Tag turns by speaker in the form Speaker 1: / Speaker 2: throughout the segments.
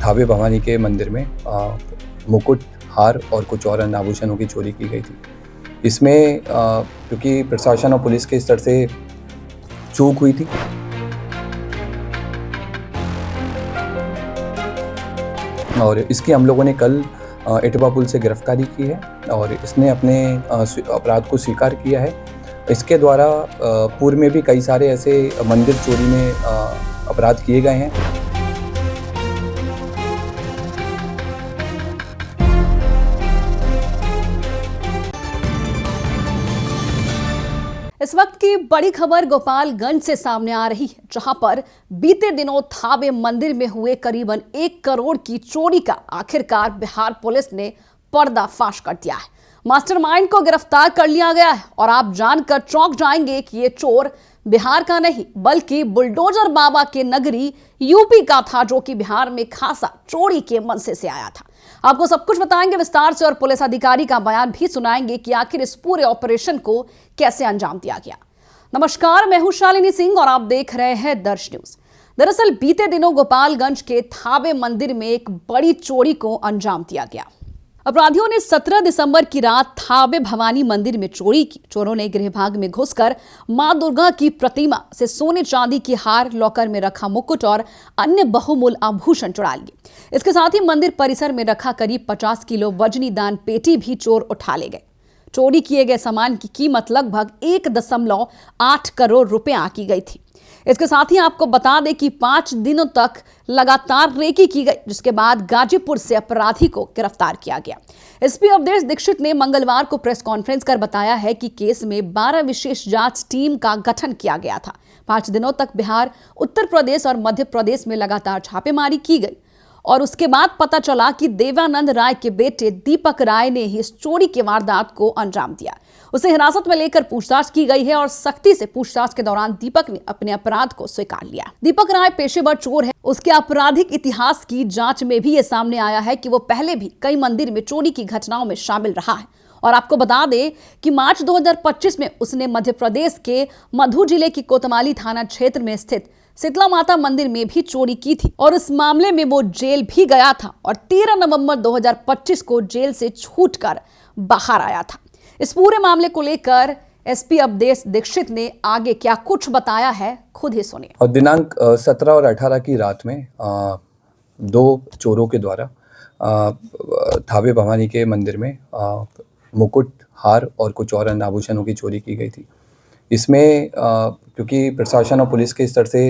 Speaker 1: थावे भवानी के मंदिर में मुकुट, हार और कुछ और अन्य आभूषणों की चोरी की गई थी। इसमें क्योंकि प्रशासन और पुलिस के स्तर से चूक हुई थी, और इसकी हम लोगों ने कल इटवा पुल से गिरफ्तारी की है और इसने अपने अपराध को स्वीकार किया है। इसके द्वारा पूर्व में भी कई सारे ऐसे मंदिर चोरी में अपराध किए गए हैं।
Speaker 2: इस वक्त की बड़ी खबर गोपालगंज से सामने आ रही है, जहां पर बीते दिनों थावे मंदिर में हुए करीबन 1 करोड़ की चोरी का आखिरकार बिहार पुलिस ने पर्दाफाश कर दिया है। मास्टरमाइंड को गिरफ्तार कर लिया गया है और आप जानकर चौंक जाएंगे कि ये चोर बिहार का नहीं बल्कि बुलडोजर बाबा के नगरी यूपी का था, जो कि बिहार में खासा चोरी के मनसे से आया था। आपको सब कुछ बताएंगे विस्तार से और पुलिस अधिकारी का बयान भी सुनाएंगे कि आखिर इस पूरे ऑपरेशन को कैसे अंजाम दिया गया। नमस्कार, मैं हूं शालिनी सिंह और आप देख रहे हैं दर्श न्यूज। दरअसल बीते दिनों गोपालगंज के थावे मंदिर में एक बड़ी चोरी को अंजाम दिया गया। अपराधियों ने 17 दिसंबर की रात थावे भवानी मंदिर में चोरी की। चोरों ने गृह भाग में घुसकर मां दुर्गा की प्रतिमा से सोने चांदी की हार, लॉकर में रखा मुकुट और अन्य बहुमूल्य आभूषण चुरा लिए। इसके साथ ही मंदिर परिसर में रखा करीब 50 किलो वजनी दान पेटी भी चोर उठा ले गए। चोरी किए गए सामान की कीमत लगभग 1.8 करोड़ रुपए आंकी गई थी। इसके साथ ही आपको बता दें कि 5 दिनों तक लगातार रेकी की गई, जिसके बाद गाजीपुर से अपराधी को गिरफ्तार किया गया। एसपी अवधेश दीक्षित ने मंगलवार को प्रेस कॉन्फ्रेंस कर बताया है कि केस में 12 विशेष जांच टीम का गठन किया गया था। 5 दिनों तक बिहार, उत्तर प्रदेश और मध्य प्रदेश में लगातार छापेमारी की गई और उसके बाद पता चला कि देवानंद राय के बेटे दीपक राय ने ही इस चोरी की वारदात को अंजाम दिया। उसे हिरासत में लेकर पूछताछ की गई है और सख्ती से पूछताछ के दौरान दीपक ने अपने अपराध को स्वीकार लिया। दीपक राय पेशेवर चोर है। उसके आपराधिक इतिहास की जांच में भी ये सामने आया है कि वो पहले भी कई मंदिर में चोरी की घटनाओं में शामिल रहा है। और आपको बता दें कि मार्च 2025 में उसने मध्य प्रदेश के मधु जिले की कोतवाली थाना क्षेत्र में स्थित शीतला माता मंदिर में भी चोरी की थी और इस मामले में वो जेल भी गया था और 13 नवंबर 2025 को जेल से छूटकर बाहर आया था। इस पूरे मामले को लेकर एसपी अवधेश दीक्षित ने आगे क्या कुछ बताया है, खुद ही सुनिए।
Speaker 1: और दिनांक 17 और 18 की रात में 2 चोरों के द्वारा थावे भवानी के मंदिर में मुकुट, हार और कुछ और अन्य आभूषणों की चोरी की गई थी। इसमें क्योंकि प्रशासन और पुलिस के स्तर से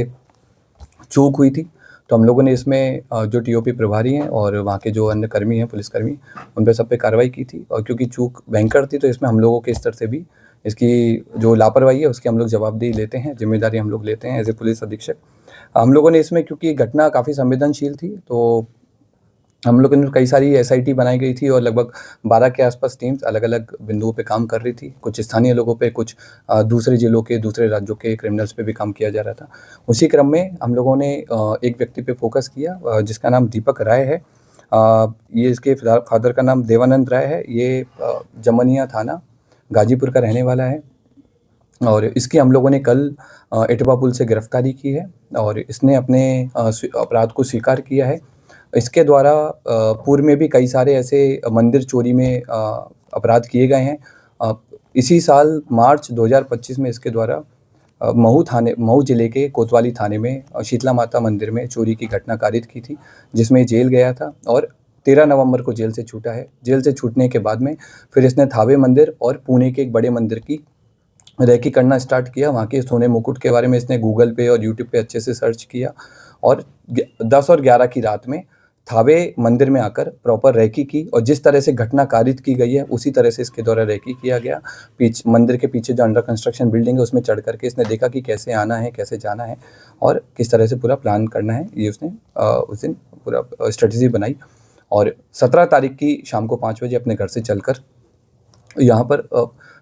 Speaker 1: चूक हुई थी, तो हम लोगों ने इसमें जो टीओपी प्रभारी हैं और वहाँ के जो अन्य कर्मी हैं, पुलिसकर्मी, उन पे सब पे कार्रवाई की थी। और क्योंकि चूक भयंकर थी, तो इसमें हम लोगों के स्तर से भी इसकी जो लापरवाही है उसकी हम लोग जवाबदेही लेते हैं, जिम्मेदारी हम लोग लेते हैं एज ए पुलिस अधीक्षक। हम लोगों ने इसमें, क्योंकि घटना काफ़ी संवेदनशील थी, तो हम लोगों ने कई सारी एसआईटी बनाई गई थी और लगभग 12 के आसपास टीम्स अलग अलग बिंदुओं पे काम कर रही थी। कुछ स्थानीय लोगों पे, कुछ दूसरे जिलों के, दूसरे राज्यों के क्रिमिनल्स पे भी काम किया जा रहा था। उसी क्रम में हम लोगों ने एक व्यक्ति पे फोकस किया जिसका नाम दीपक राय है। ये इसके फादर का नाम देवानंद राय है। ये जमनिया थाना गाजीपुर का रहने वाला है और इसकी हम लोगों ने कल इटवा पुल से गिरफ्तारी की है और इसने अपने अपराध को स्वीकार किया है। इसके द्वारा पूर्व में भी कई सारे ऐसे मंदिर चोरी में अपराध किए गए हैं। इसी साल मार्च 2025 में इसके द्वारा महू जिले के कोतवाली थाने में शीतला माता मंदिर में चोरी की घटना कारित की थी, जिसमें जेल गया था और 13 नवंबर को जेल से छूटा है। जेल से छूटने के बाद में फिर इसने थावे मंदिर और पुणे के एक बड़े मंदिर की रेकी करना स्टार्ट किया। वहाँ के सोने मुकुट के बारे में इसने गूगल पे और यूट्यूब पे अच्छे से सर्च किया और 10 और 11 की रात में थावे मंदिर में आकर प्रॉपर रेकी की और जिस तरह से घटना कारित की गई है उसी तरह से इसके द्वारा रेकी किया गया। मंदिर के पीछे जो अंडर कंस्ट्रक्शन बिल्डिंग है उसमें चढ़ करके इसने देखा कि कैसे आना है, कैसे जाना है और किस तरह से पूरा प्लान करना है। ये उसने उस दिन पूरा स्ट्रेटजी बनाई और 17 तारीख की शाम को 5 बजे अपने घर से चलकर यहाँ पर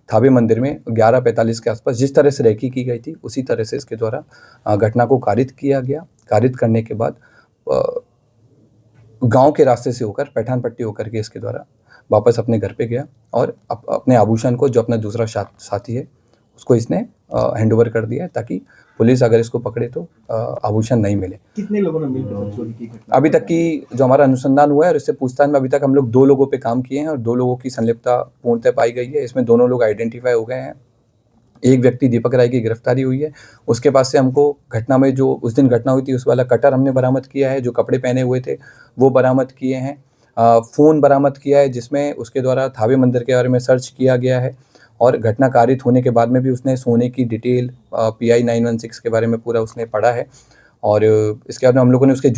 Speaker 1: थावे मंदिर में 11:45 के आसपास जिस तरह से रेकी की गई थी उसी तरह से इसके द्वारा घटना को कारित किया गया। कारित करने के बाद गांव के रास्ते से होकर पैठान पट्टी होकर के इसके द्वारा वापस अपने घर पे गया और अपने आभूषण को, जो अपना दूसरा साथी है, उसको इसने हैंड ओवर कर दिया है, ताकि पुलिस अगर इसको पकड़े तो आभूषण नहीं मिले।
Speaker 3: कितने लोगों ने मिलकर चोरी की घटना?
Speaker 1: अभी तक की जो हमारा अनुसंधान हुआ है और इससे पूछताछ में अभी तक हम लोग 2 लोगों पे काम किए हैं और 2 लोगों की संलिप्तता पूर्णतः पाई गई है। इसमें दोनों लोग आइडेंटिफाई हो गए हैं। एक व्यक्ति दीपक राय की गिरफ्तारी हुई है। उसके पास से हमको घटना में जो उस दिन घटना हुई थी उस वाला कटर हमने बरामद किया है, जो कपड़े पहने हुए थे वो बरामद किए हैं। फ़ोन बरामद किया है जिसमें उसके द्वारा थावे मंदिर के बारे में सर्च किया गया है और घटना कारित होने के बाद में भी उसने सोने की डिटेल PI 916 के बारे में पूरा उसने पढ़ा है। और इसके बाद में हम लोगों ने उसके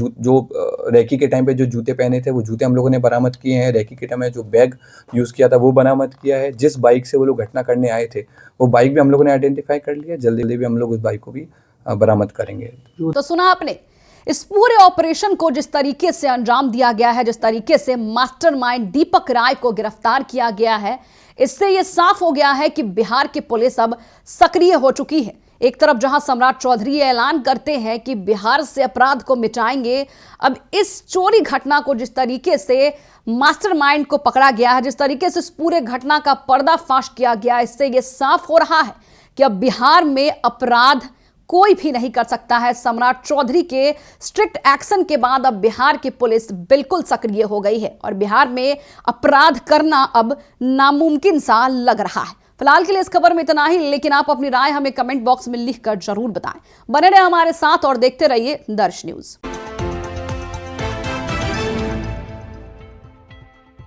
Speaker 1: रेकी के टाइम पे जो जूते पहने थे वो जूते हम लोगों ने बरामद किए हैं। रेकी के टाइम में जो बैग यूज़ किया था वो बरामद किया है। जिस बाइक से वो लोग घटना करने आए थे वो बाइक भी हम लोगों ने आइडेंटिफाई कर लिया। जल्दी भी हम लोग उस बाइक को भी बरामद करेंगे।
Speaker 2: तो सुना आपने, इस पूरे ऑपरेशन को जिस तरीके से अंजाम दिया गया है, जिस तरीके से मास्टरमाइंड दीपक राय को गिरफ्तार किया गया है, इससे यह साफ हो गया है कि बिहार की पुलिस अब सक्रिय हो चुकी है। एक तरफ जहां सम्राट चौधरी ऐलान करते हैं कि बिहार से अपराध को मिटाएंगे, अब इस चोरी घटना को जिस तरीके से मास्टरमाइंड को पकड़ा गया है, जिस तरीके से इस पूरे घटना का पर्दाफाश किया गया, इससे यह साफ हो रहा है कि अब बिहार में अपराध कोई भी नहीं कर सकता है। सम्राट चौधरी के स्ट्रिक्ट एक्शन के बाद अब बिहार की पुलिस बिल्कुल सक्रिय हो गई है और बिहार में अपराध करना अब नामुमकिन सा लग रहा है। फिलहाल के लिए इस खबर में इतना ही, लेकिन आप अपनी राय हमें कमेंट बॉक्स में लिखकर जरूर बताएं। बने रहे हमारे साथ और देखते रहिए दर्श न्यूज।